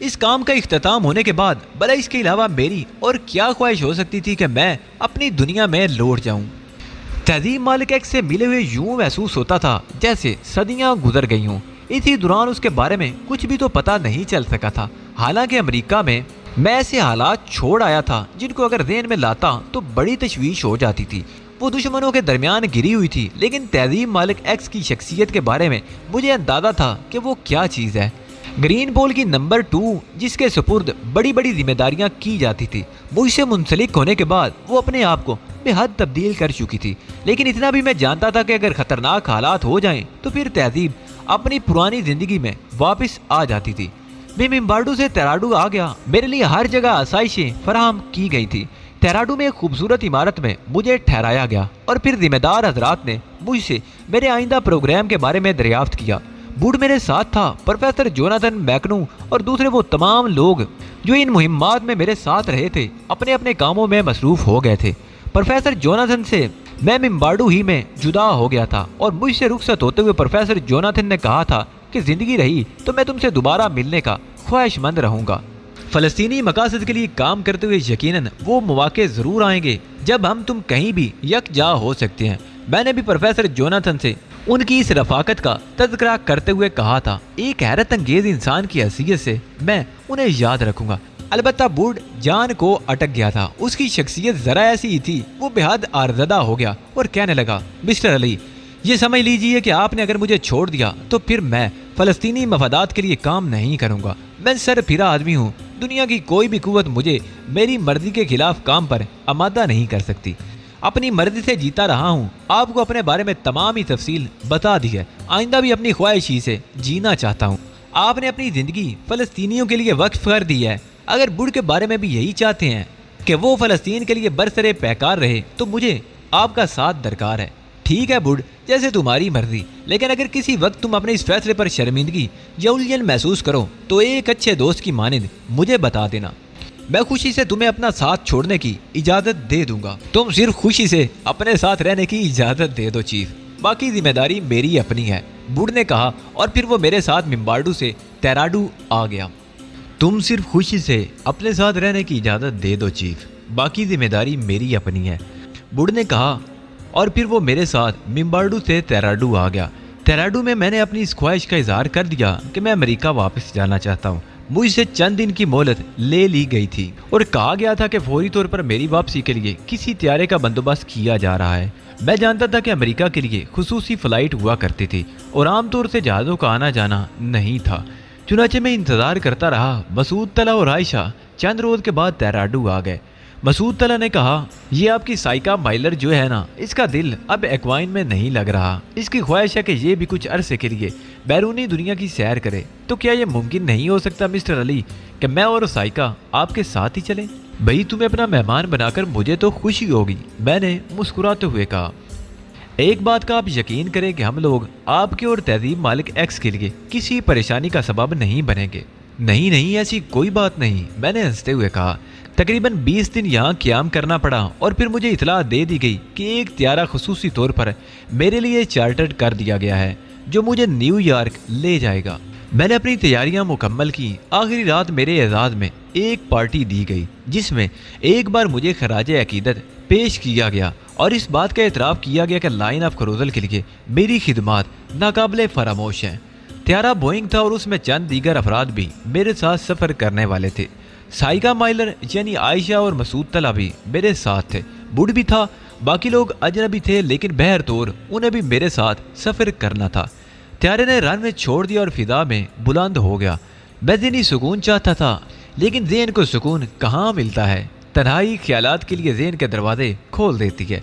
इस काम का इख्तिताम होने के बाद भला इसके अलावा मेरी और क्या ख्वाहिश हो सकती थी कि मैं अपनी दुनिया में लौट जाऊं। तहजीब मालिक एक्स से मिले हुए यूं महसूस होता था जैसे सदियां गुजर गई हों। इसी दौरान उसके बारे में कुछ भी तो पता नहीं चल सका था। हालांकि अमेरिका में मैं ऐसे हालात छोड़ आया था जिनको अगर ज़हन में लाता तो बड़ी तशवीश हो जाती थी। वो दुश्मनों के दरमियान गिरी हुई थी, लेकिन तहजीब मालिक एक्स की शख्सियत के बारे में मुझे अंदाज़ा था कि वो क्या चीज़ है। ग्रीन बॉल की नंबर 2 जिसके सुपुर्द बड़ी बड़ी जिम्मेदारियां की जाती थी, मुझसे मुंसलिक होने के बाद वो अपने आप को बेहद तब्दील कर चुकी थी। लेकिन इतना भी मैं जानता था कि अगर ख़तरनाक हालात हो जाएं तो फिर तहजीब अपनी पुरानी ज़िंदगी में वापस आ जाती थी। मैं मिम्बार्डू से तेराडू आ गया। मेरे लिए हर जगह आसाइशें फराहम की गई थी। तेराडू में एक खूबसूरत इमारत में मुझे ठहराया गया और फिर जिम्मेदार हजरात ने मुझसे मेरे आइंदा प्रोग्राम के बारे में दरियाफ्त किया। बूढ़ मेरे साथ था। प्रोफेसर जोनाथन मैकनू और दूसरे वो तमाम लोग जो इन मुहिम्मात में मेरे साथ रहे थे अपने अपने कामों में मसरूफ हो गए थे। प्रोफेसर जोनाथन से मैं मिम्बार्डू ही में जुदा हो गया था और मुझसे रुखसत होते हुए प्रोफेसर जोनाथन ने कहा था कि ज़िंदगी रही तो मैं तुमसे दोबारा मिलने का ख्वाहिशमंद रहूँगा। फ़लस्तीनी मकासद के लिए काम करते हुए यकीनन वो मौके ज़रूर आएंगे जब हम तुम कहीं भी यकजा हो सकते हैं। मैंने भी प्रोफेसर जोनाथन से उनकी इस रफाकत का तज़किरा करते हुए कहा था। एक हैरत अंगेज़ इंसान की हैसियत से मैं उन्हें याद रखूँगा। अलबत्ता बूढ़ जान को अटक गया था। उसकी शख्सियत ज़रा ऐसी ही थी। वो बेहद आरज़दा हो गया और कहने लगा, मिस्टर अली, ये समझ लीजिए कि आपने अगर मुझे छोड़ दिया तो फिर मैं फ़लस्तीनी मफादात के लिए काम नहीं करूँगा। मैं सर फिरा आदमी हूँ। दुनिया की कोई भी कुव्वत मुझे मेरी मर्जी के खिलाफ काम पर आमादा नहीं कर सकती। अपनी मर्जी से जीता रहा हूँ। आपको अपने बारे में तमाम ही तफसील बता दी है। आइंदा भी अपनी ख्वाहिश ही से जीना चाहता हूँ। आपने अपनी ज़िंदगी फ़लस्तीनियों के लिए वक्फ कर दी है। अगर बुढ़ के बारे में भी यही चाहते हैं कि वो फ़लस्तीन के लिए बरसरे पैकार रहे तो मुझे आपका साथ दरकार है। ठीक है बुढ़, जैसे तुम्हारी मर्जी, लेकिन अगर किसी वक्त तुम अपने इस फैसले पर शर्मिंदगी या उलझन महसूस करो तो एक अच्छे दोस्त की मानिंद मुझे बता देना। मैं खुशी से तुम्हें अपना साथ छोड़ने की इजाज़त दे दूंगा। तुम सिर्फ खुशी से अपने साथ रहने की इजाज़त दे दो चीफ, बाकी जिम्मेदारी मेरी अपनी है, बुढ़ ने कहा। और फिर वो मेरे साथ मिम्बार्डू से तेराडू आ गया। तुम सिर्फ खुशी से अपने साथ रहने की इजाज़त दे दो चीफ, बाकी जिम्मेदारी मेरी अपनी है, बुढ़ ने कहा। और फिर वो मेरे साथ मिम्बार्डू से तेराडू आ गया। तेराडू में मैंने अपनी इस ख्वाहिश का इजहार कर दिया कि मैं अमेरिका वापस जाना चाहता हूँ। मुझसे चंद दिन की मोहलत ले ली गई थी और कहा गया था कि फौरी तौर पर मेरी वापसी के लिए किसी त्यारे का बंदोबस्त किया जा रहा है। मैं जानता था कि अमेरिका के लिए खुसूसी फ्लाइट हुआ करती थी और आमतौर से जहाज़ों का आना जाना नहीं था। चुनाचे मैं इंतज़ार करता रहा। मसूद तला और आयशा चंद रोज के बाद तैराडू आ गए। मसूद तला ने कहा, ये आपकी साइका माइलर जो है ना, इसका दिल अब एक्वाइन में नहीं लग रहा। इसकी ख्वाहिश है कि ये भी कुछ अरसे के लिए बैरूनी दुनिया की सैर करे। तो क्या ये मुमकिन नहीं हो सकता मिस्टर अली कि मैं और साइका आपके साथ ही चलें? भाई तुम्हें अपना मेहमान बनाकर मुझे तो खुशी होगी, मैंने मुस्कुराते हुए कहा। एक बात का आप यकीन करें कि हम लोग आपके और तहजीब मालिक एक्स के लिए किसी परेशानी का सबब नहीं बनेंगे। नहीं नहीं, ऐसी कोई बात नहीं, मैंने हंसते हुए कहा। तकरीबन 20 दिन यहाँ क्याम करना पड़ा और फिर मुझे इतला दे दी गई कि एक त्यारा खुसूसी तौर पर मेरे लिए चार्टर्ड कर दिया गया है जो मुझे न्यूयॉर्क ले जाएगा। मैंने अपनी तैयारियां मुकम्मल की। आखिरी रात मेरे एजाज में एक पार्टी दी गई जिसमें एक बार मुझे खराजे अकीदत पेश किया गया और इस बात का एतराफ़ किया गया कि लाइन ऑफ क्रूज़ल के लिए मेरी खिदमात नाकाबिले फरामोश हैं। त्यारा बोइंग था और उसमें चंद दीगर अफराद भी मेरे साथ सफ़र करने वाले थे। साइका माइलर यानी आयशा और मसूद तला भी मेरे साथ थे। बुड भी था। बाकी लोग अजनबी थे, लेकिन बहर तौर उन्हें भी मेरे साथ सफ़र करना था। त्यारे ने रनवे छोड़ दिया और फिजा में बुलंद हो गया। मैं ज़हनी सुकून चाहता था, लेकिन ज़हन को सुकून कहाँ मिलता है। तन्हाई ख्यालात के लिए ज़हन के दरवाजे खोल देती है।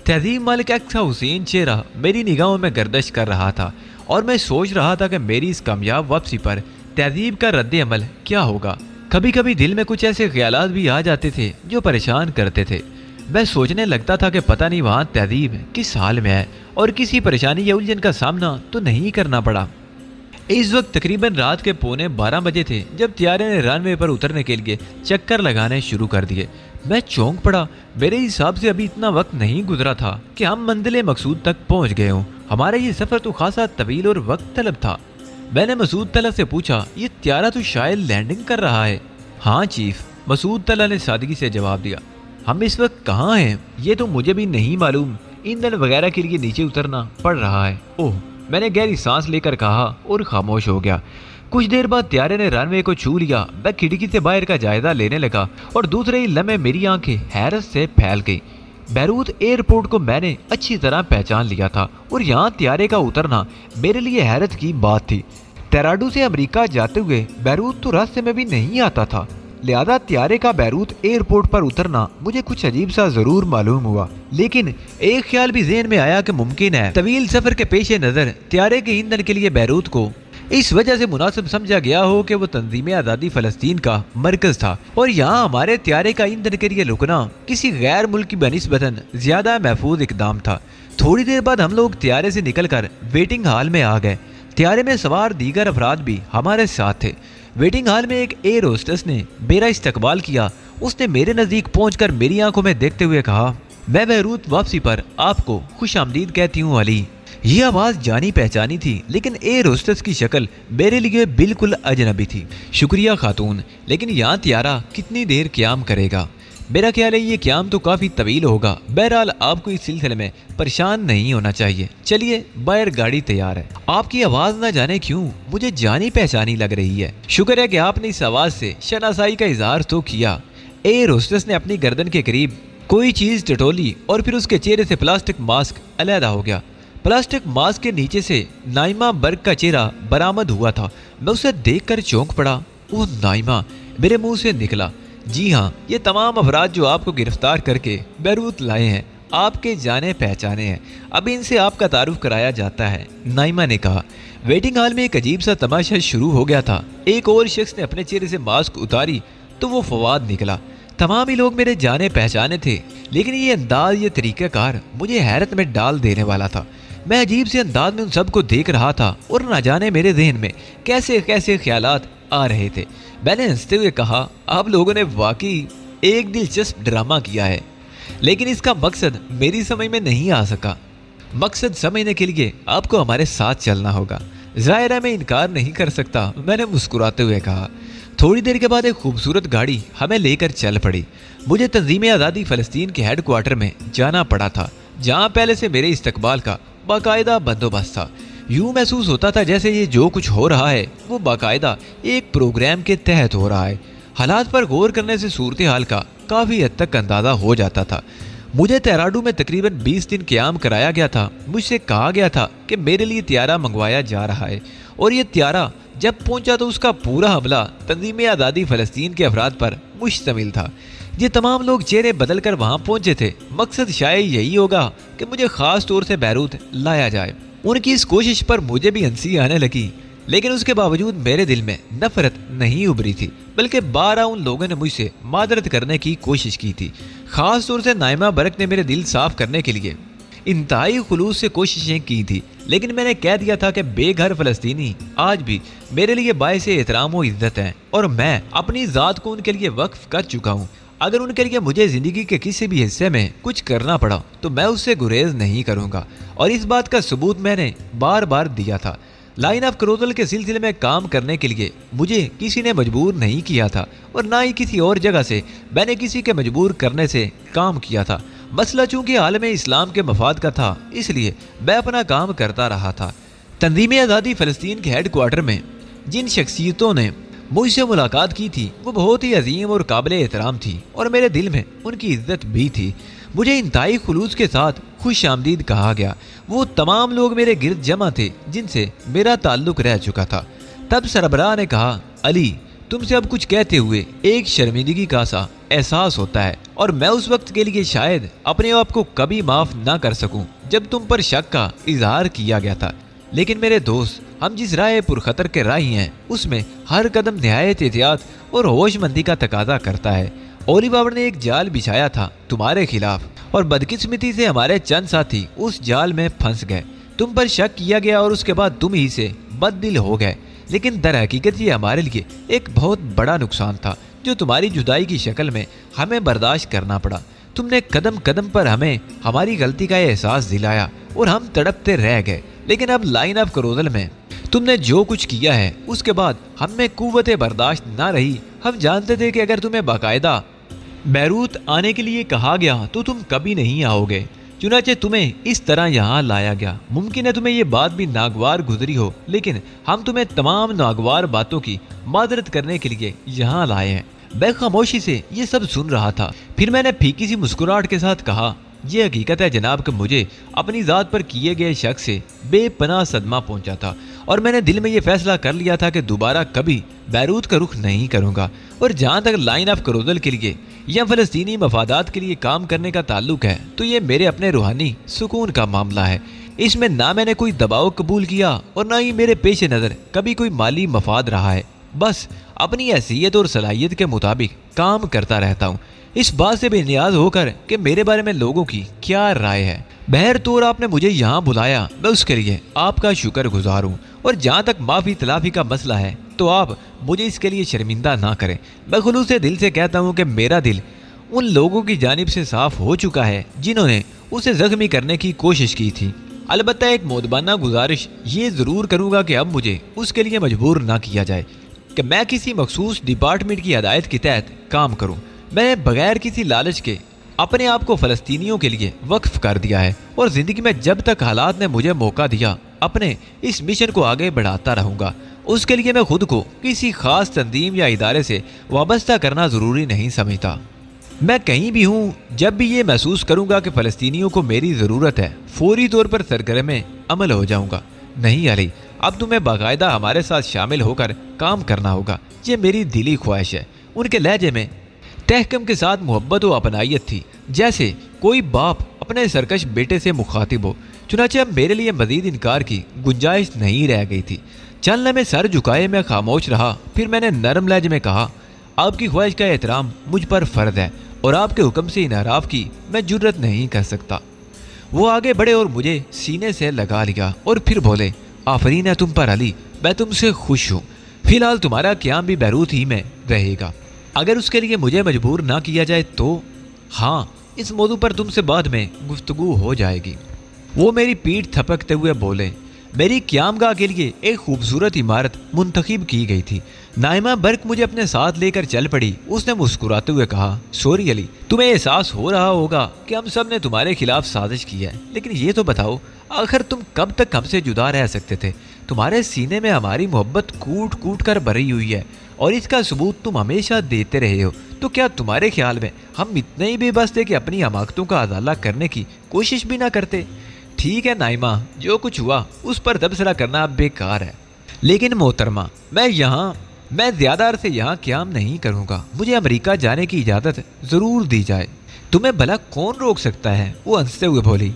तहजीब मालिक एक्स का हुसैन चेहरा मेरी निगाहों में गर्दिश कर रहा था और मैं सोच रहा था कि मेरी इस कामयाब वापसी पर तहजीब का रद्द अमल क्या होगा। कभी कभी दिल में कुछ ऐसे ख्यालात भी आ जाते थे जो परेशान करते थे। मैं सोचने लगता था कि पता नहीं वहाँ तहजीब किस हाल में है और किसी परेशानी या उलझन का सामना तो नहीं करना पड़ा। इस वक्त तकरीबन रात के 11:15 बजे थे जब त्यारे ने रनवे पर उतरने के लिए चक्कर लगाने शुरू कर दिए। मैं चौंक पड़ा। मेरे हिसाब से अभी इतना वक्त नहीं गुजरा था कि हम मंजिल मकसूद तक पहुंच गए हों। हमारा ये सफ़र तो खासा तवील और वक्त तलब था। मैंने मसूद तला से पूछा, ये त्यारा तो शायद लैंडिंग कर रहा है। हाँ चीफ, मसूद तला ने सादगी से जवाब दिया। हम इस वक्त कहाँ हैं ये तो मुझे भी नहीं मालूम। ईंधन वगैरह के लिए नीचे उतरना पड़ रहा है। ओह, मैंने गहरी सांस लेकर कहा और खामोश हो गया। कुछ देर बाद त्यारे ने रनवे को छू लिया। मैं खिड़की से बाहर का जायजा लेने लगा और दूसरे ही लम्हे मेरी आंखें हैरत से फैल गई। बैरूत एयरपोर्ट को मैंने अच्छी तरह पहचान लिया था और यहाँ त्यारे का उतरना मेरे लिए हैरत की बात थी। तैराडू से अमेरिका जाते हुए बैरूत तो रास्ते में भी नहीं आता था, लिहाजा त्यारे का बैरूत एयरपोर्ट पर उतरना मुझे कुछ अजीब सा जरूर मालूम हुआ। लेकिन एक ख्याल भी ज़हन में आया कि मुमकिन है तवील सफर के पेश नज़र त्यारे के ईंधन के लिए बैरूत को इस वजह से मुनासिब समझा गया हो कि वो तंजीम आज़ादी फ़लस्तीन का मरकज़ था और यहाँ हमारे त्यारे का ईंधन के लिए रुकना किसी गैर मुल्क की बनिस्बतन ज़्यादा महफूज इकदाम था। थोड़ी देर बाद हम लोग त्यारे से निकलकर वेटिंग हॉल में आ गए। त्यारे में सवार दीगर अफराद भी हमारे साथ थे। वेटिंग हॉल में एक एयर होस्टेस ने मेरा इस्तकबाल किया। उसने मेरे नज़दीक पहुंचकर मेरी आंखों में देखते हुए कहा, मैं बैरूत वापसी पर आपको खुश आमदीद कहती हूँ अली। ये आवाज़ जानी पहचानी थी, लेकिन एयर होस्टेस की शक्ल मेरे लिए बिल्कुल अजनबी थी। शुक्रिया खातून, लेकिन यहाँ त्यारा कितनी देर क्याम करेगा? मेरा ख्याल है ये क्याम तो काफ़ी तवील होगा। बहरहाल आपको इस सिलसिले में परेशान नहीं होना चाहिए। चलिए, बाहर गाड़ी तैयार है। आपकी आवाज़ ना जाने क्यों मुझे जानी पहचानी लग रही है। शुक्र है कि आपने इस आवाज़ से शनासाई का इजहार तो किया। एयर होस्टेस ने अपनी गर्दन के करीब कोई चीज़ टटोली और फिर उसके चेहरे से प्लास्टिक मास्क अलहदा हो गया। प्लास्टिक मास्क के नीचे से नाइमा बर्ग का चेहरा बरामद हुआ था। मैं उसे देखकर चौंक पड़ा। वो नाइमा मेरे मुंह से निकला। जी हाँ, ये तमाम अफराद जो आपको गिरफ्तार करके बैरूत लाए हैं आपके जाने पहचाने हैं। अब इनसे आपका तारुफ कराया जाता है, नाइमा ने कहा। वेटिंग हॉल में एक अजीब सा तमाशा शुरू हो गया था। एक और शख्स ने अपने चेहरे से मास्क उतारी तो वो फवाद निकला। तमाम ही लोग मेरे जाने पहचाने थे, लेकिन ये अंदाज, ये तरीक़ाकार मुझे हैरत में डाल देने वाला था। मैं अजीब से अंदाज में उन सबको देख रहा था और ना जाने मेरे जहन में कैसे कैसे ख्यालात आ रहे थे। मैंने हंसते हुए कहा, आप लोगों ने वाकई एक दिलचस्प ड्रामा किया है, लेकिन इसका मकसद मेरी समझ में नहीं आ सका। मकसद समझने के लिए आपको हमारे साथ चलना होगा। ज़ाहिर है मैं इनकार नहीं कर सकता, मैंने मुस्कुराते हुए कहा। थोड़ी देर के बाद एक खूबसूरत गाड़ी हमें लेकर चल पड़ी। मुझे तंजीम आज़ादी फ़लस्तीन के हेडक्वार्टर में जाना पड़ा था, जहाँ पहले से मेरे इस्तकबाल का बाकायदा बंदोबस्त था। यूँ महसूस होता था जैसे ये जो कुछ हो रहा है वो बाकायदा एक प्रोग्राम के तहत हो रहा है। हालात पर गौर करने से सूरत हाल का काफ़ी हद तक अंदाज़ा हो जाता था। मुझे तेहराडू में तकरीबन 20 दिन क़याम कराया गया था। मुझसे कहा गया था कि मेरे लिए त्यारा मंगवाया जा रहा है और ये त्यारा जब पहुंचा तो उसका पूरा हमला तंजीम आज़ादी फ़लस्तीन के अफराद पर मुश्तमिल था। ये तमाम लोग चेहरे बदल कर वहाँ पहुँचे थे। मकसद शायद यही होगा कि मुझे ख़ास तौर से बैरूत लाया जाए। उनकी इस कोशिश पर मुझे भी हंसी आने लगी, लेकिन उसके बावजूद मेरे दिल में नफरत नहीं उभरी थी, बल्कि 12 उन लोगों ने मुझसे मादरत करने की कोशिश की थी। ख़ास तौर से नाइमा बरक ने मेरे दिल साफ़ करने के लिए इंतहाई खुलूस से कोशिशें की थी, लेकिन मैंने कह दिया था कि बेघर फ़लस्तीनी आज भी मेरे लिए बायस एहतराम व इज़्ज़त हैं और मैं अपनी ज़ात को उनके लिए वक्फ कर चुका हूँ। अगर उनके लिए मुझे ज़िंदगी के किसी भी हिस्से में कुछ करना पड़ा तो मैं उससे गुरेज नहीं करूँगा, और इस बात का सबूत मैंने बार बार दिया था। लाइन ऑफ क्रोजल के सिलसिले में काम करने के लिए मुझे किसी ने मजबूर नहीं किया था और ना ही किसी और जगह से मैंने किसी के मजबूर करने से काम किया था। मसला चूंकि आलम इस्लाम के मफाद का था, इसलिए मैं अपना काम करता रहा था। तंजीम आज़ादी फ़लस्तीन के हेड क्वार्टर में जिन शख्सियतों ने मुझसे मुलाकात की थी वो बहुत ही अजीम और काबिल एहतराम थी और मेरे दिल में उनकी इज्जत भी थी। मुझे इंतहाई खुलूस के साथ खुश आमदीद कहा गया। वो तमाम लोग मेरे गिरद जमा थे जिनसे मेरा ताल्लुक रह चुका था। तब सरबराह ने कहा, अली, तुमसे अब कुछ कहते हुए एक शर्मिंदगी का सा एहसास होता है और मैं उस वक्त के लिए शायद अपने आप को कभी माफ़ ना कर सकूं जब तुम पर शक का इजहार किया गया था। लेकिन मेरे दोस्त, हम जिस राह पुरखतर के राही हैं उसमें हर कदम नहायत एहतियात और होशमंदी का तकाजा करता है। ओली बाबर ने एक जाल बिछाया था तुम्हारे खिलाफ और बदकिस्मती से हमारे चंद साथी उस जाल में फंस गए। तुम पर शक किया गया और उसके बाद तुम ही से बददिल हो गए, लेकिन दर हकीकत ये हमारे लिए एक बहुत बड़ा नुकसान था जो तुम्हारी जुदाई की शक्ल में हमें बर्दाश्त करना पड़ा। तुमने कदम कदम पर हमें हमारी गलती का एहसास दिलाया और हम तड़पते रह गए। लेकिन अब लाइन ऑफ क्रोजल में तुमने जो कुछ किया है उसके बाद हम में कुव्वत बर्दाश्त ना रही। हम जानते थे कि अगर तुम्हें बाकायदा बैरूत आने के लिए कहा गया तो तुम कभी नहीं आओगे, चुनाचे तुम्हें इस तरह यहाँ लाया गया। मुमकिन है तुम्हें ये बात भी नागवार गुजरी हो, लेकिन हम तुम्हें तमाम नागवार बातों की मादरत करने के लिए यहाँ लाए हैं। मैं खामोशी से ये सब सुन रहा था। फिर मैंने फीकी सी मुस्कुराहट के साथ कहा, यह हकीकत है जनाब कि मुझे अपनी ज़ात पर किए गए शक से बेपनाह सदमा पहुंचा था और मैंने दिल में यह फैसला कर लिया था कि दोबारा कभी बैरूत का रुख नहीं करूंगा। और जहाँ तक लाइन ऑफ क्रोजल के लिए या फ़लस्तीनी मफादात के लिए काम करने का ताल्लुक है तो ये मेरे अपने रूहानी सुकून का मामला है। इसमें ना मैंने कोई दबाव कबूल किया और ना ही मेरे पेश नज़र कभी कोई माली मफाद रहा है। बस अपनी हैसियत और सलाहियत के मुताबिक काम करता रहता हूँ, इस बात से बेनियाज होकर कि मेरे बारे में लोगों की क्या राय है। बहर तौर आपने मुझे यहाँ बुलाया, मैं उसके लिए आपका शुक्रगुजार हूँ। और जहाँ तक माफ़ी तलाफ़ी का मसला है तो आप मुझे इसके लिए शर्मिंदा ना करें। मैं खुलूस से दिल से कहता हूँ कि मेरा दिल उन लोगों की जानिब से साफ़ हो चुका है जिन्होंने उसे ज़ख्मी करने की कोशिश की थी। अलबत्ता एक मोदबाना गुजारिश ये ज़रूर करूँगा कि अब मुझे उसके लिए मजबूर ना किया जाए कि मैं किसी मखसूस डिपार्टमेंट की हदायत के तहत काम करूँ। मैंने बगैर किसी लालच के अपने आप को फ़लस्तीनियों के लिए वक्फ कर दिया है और ज़िंदगी में जब तक हालात ने मुझे मौका दिया अपने इस मिशन को आगे बढ़ाता रहूँगा। उसके लिए मैं खुद को किसी ख़ास तंजीम या इदारे से वाबस्ता करना ज़रूरी नहीं समझता। मैं कहीं भी हूँ, जब भी ये महसूस करूँगा कि फ़लस्तीनियों को मेरी ज़रूरत है, फौरी तौर पर सरगर्म अमल हो जाऊँगा। नहीं अली, अब तुम्हें बाकायदा हमारे साथ शामिल होकर काम करना होगा, ये मेरी दिली ख्वाहिश है। उनके लहजे में तहकम के साथ मोहब्बत व अपनायत थी, जैसे कोई बाप अपने सरकश बेटे से मुखातिब हो। चुनाचे अब मेरे लिए मजीद इनकार की गुंजाइश नहीं रह गई थी। चलने में सर झुकाए मैं खामोश रहा। फिर मैंने नरम लहजे में कहा, आपकी ख्वाहिश का एहतराम मुझ पर फ़र्ज है और आपके हुक्म से इनहराफ की मैं जुर्रत नहीं कर सकता। वो आगे बढ़े और मुझे सीने से लगा लिया और फिर बोले, आफरीन है तुम पर अली, मैं तुमसे खुश हूँ। फिलहाल तुम्हारा क़याम भी बैरूत ही में रहेगा। अगर उसके लिए मुझे मजबूर ना किया जाए तो हाँ, इस मौजू पर तुमसे बाद में गुफ्तगू हो जाएगी। वो मेरी पीठ थपकते हुए बोले, मेरी क़यामगाह के लिए एक खूबसूरत इमारत मुंतखब की गई थी। नाइमा बर्क मुझे अपने साथ लेकर चल पड़ी। उसने मुस्कुराते हुए कहा, सॉरी अली, तुम्हें एहसास हो रहा होगा कि हम सब ने तुम्हारे खिलाफ साजिश की है, लेकिन ये तो बताओ आखिर तुम कब तक हमसे जुदा रह सकते थे? तुम्हारे सीने में हमारी मोहब्बत कूट कूट कर भरी हुई है और इसका सबूत तुम हमेशा देते रहे हो। तो क्या तुम्हारे ख्याल में हम इतने ही बेबस थे कि अपनी हमाकतों का अदाला करने की कोशिश भी ना करते? ठीक है नाइमा, जो कुछ हुआ उस पर तबसरा करना बेकार है, लेकिन मोहतरमा मैं ज़्यादा अरसे यहाँ क़याम नहीं करूँगा। मुझे अमेरिका जाने की इजाज़त ज़रूर दी जाए। तुम्हें भला कौन रोक सकता है? वो हंसते हुए बोली।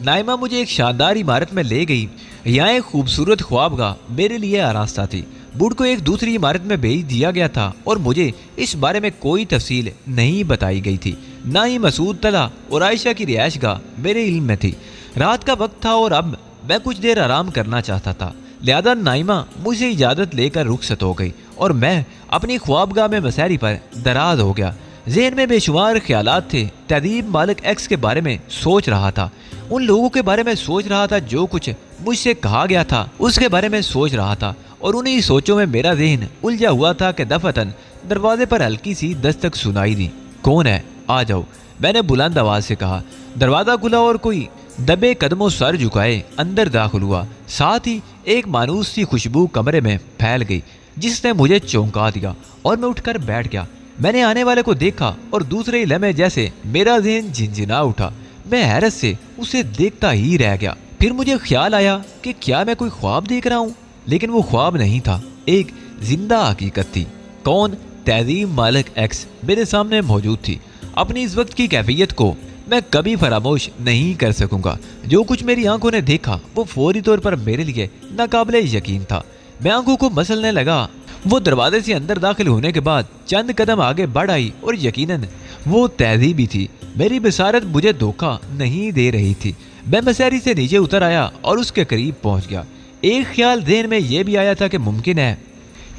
नाइमा मुझे एक शानदार इमारत में ले गई। यहाँ एक खूबसूरत ख्वाबगाह मेरे लिए आरास्ता थी। बुढ़ को एक दूसरी इमारत में भेज दिया गया था और मुझे इस बारे में कोई तफसील नहीं बताई गई थी। ना ही मसूद तला और आयशा की रिहाइशगाह मेरे इल्म में थी। रात का वक्त था और अब मैं कुछ देर आराम करना चाहता था। लिहाजा नाइमा मुझे इजाज़त लेकर रुखसत हो गई और मैं अपनी ख्वाबगाह में मसहरी पर दराज हो गया। ज़हन में बेशुमार ख्यालात थे। तहजीब मालिक एक्स के बारे में सोच रहा था, उन लोगों के बारे में सोच रहा था जो कुछ मुझसे कहा गया था उसके बारे में सोच रहा था, और उन्हीं सोचों में मेरा ज़हन उलझा हुआ था कि दफतन दरवाजे पर हल्की सी दस्तक सुनाई दी। कौन है? आ जाओ, मैंने बुलंद आवाज़ से कहा। दरवाज़ा खुला और कोई दबे कदमों सर झुकाए अंदर दाखिल हुआ। साथ ही एक मानूस सी खुशबू कमरे में फैल गई जिसने मुझे चौंका दिया और मैं उठकर बैठ गया। मैंने आने वाले को देखा और दूसरे ही लम्हे जैसे मेरा ज़हन झिनझिना उठा। मैं हैरत से उसे देखता ही रह गया। फिर मुझे ख्याल आया कि क्या मैं कोई ख्वाब देख रहा हूँ, लेकिन वो ख्वाब नहीं था, एक जिंदा हकीकत थी। कौन? तहजीब मालिक एक्स मेरे सामने मौजूद थी। अपनी इस वक्त की कैफियत को मैं कभी फरामोश नहीं कर सकूंगा। जो कुछ मेरी आंखों ने देखा वो फौरी तौर पर मेरे लिए नाकाबिले यकीन था। मैं आंखों को मसलने लगा। वो दरवाजे से अंदर दाखिल होने के बाद चंद कदम आगे बढ़ आई और यकीनन वो तहजीबी थी। मेरी बसारत मुझे धोखा नहीं दे रही थी। मैं मसहरी से नीचे उतर आया और उसके करीब पहुंच गया। एक ख्याल ज़हन में यह भी आया था कि मुमकिन है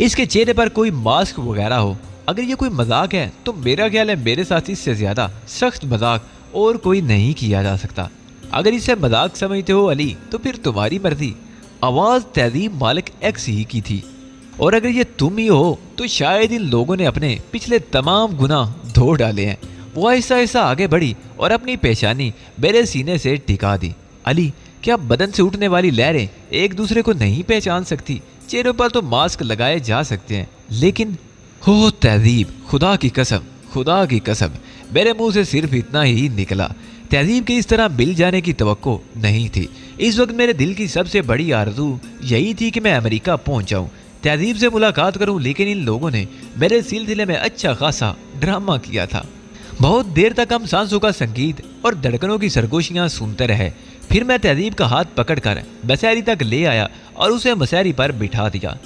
इसके चेहरे पर कोई मास्क वगैरह हो। अगर ये कोई मजाक है तो मेरा ख्याल है मेरे साथ इससे ज़्यादा सख्त मजाक और कोई नहीं किया जा सकता। अगर इसे मजाक समझते हो अली तो फिर तुम्हारी मर्जी। आवाज़ तहजीब मालिक एक्स ही की थी, और अगर ये तुम ही हो तो शायद इन लोगों ने अपने पिछले तमाम गुनाह धो डाले हैं। वो ऐसा ऐसा आगे बढ़ी और अपनी पेशानी मेरे सीने से टिका दी। अली, क्या बदन से उठने वाली लहरें एक दूसरे को नहीं पहचान सकती? चेहरों पर तो मास्क लगाए जा सकते हैं, लेकिन हो तहजीब, खुदा की कसम मेरे मुंह से सिर्फ इतना ही निकला। तहजीब के इस तरह मिल जाने की तवक्को नहीं थी। इस वक्त मेरे दिल की सबसे बड़ी आरज़ू यही थी कि मैं अमेरिका पहुंच जाऊं, तहजीब से मुलाकात करूं, लेकिन इन लोगों ने मेरे सिलसिले में अच्छा खासा ड्रामा किया था। बहुत देर तक हम सांसों का संगीत और धड़कनों की सरगोशियां सुनते रहे। फिर मैं तहजीब का हाथ पकड़कर मसहरी तक ले आया और उसे मसहरी पर बिठा दिया।